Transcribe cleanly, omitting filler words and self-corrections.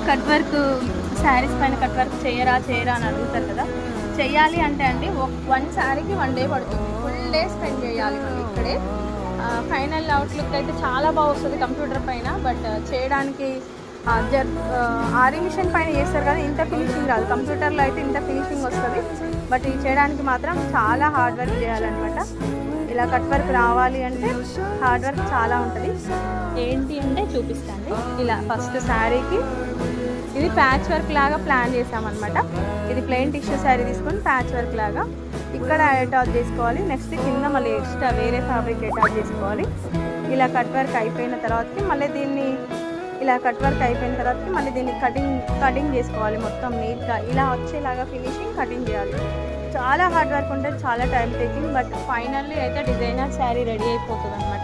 Cut work saris పైన cut work చేయరా అని అడుగుతారు కదా. చేయాలి అంటే అండి వన్ శారీకి 1 డే పడుతుంది. ఫుల్ డే స్పెండ్ చేయాలి మనం ఇక్కడే. ఫైనల్ అవుట్లుక్ అయితే చాలా బాగా వస్తుంది కంప్యూటర్ పైన. బట్ చేయడానికి ఆరి మిషన్ పైన చేస్తారు కానీ ఇంత ఫినిషింగ్ రాదు. కంప్యూటర్లో అయితే ఇంత ఫినిషింగ్ వస్తుంది. బట్ ఇది చేయడానికి మాత్రం చాలా హార్డ్ వర్క్ చేయాలన్నమాట. ఇలా కట్ వర్క్ రావాలి అంటే హార్డ్ వర్క్ చాలా ఉంటుంది. ఏంటి అంటే చూపిస్తాను. ఇలా ఫస్ట్ శారీకి ఇది ప్యాచ్ వర్క్ లాగా ప్లాన్ చేసామన్నమాట. ఇది ప్లెయిన్ టిష్యూ శారీ తీసుకొని ప్యాచ్ వర్క్ లాగా ఇక్కడ అటాచ్ చేసుకోవాలి. నెక్స్ట్ కింద మళ్ళీ ఎక్స్ట్రా వేరే ఫ్యాబ్రిక్ అటాచ్ చేసుకోవాలి. ఇలా కట్ వర్క్ అయిపోయిన తర్వాతకి మళ్ళీ దీన్ని కటింగ్ చేసుకోవాలి. మొత్తం నీట్గా ఇలా వచ్చేలాగా ఫినిషింగ్ కటింగ్ చేయాలి. చాలా హార్డ్ వర్క్ ఉంటుంది, చాలా టైం టేకింగ్. బట్ ఫైనల్లీ అయితే డిజైనర్ శారీ రెడీ అయిపోతుంది అన్నమాట.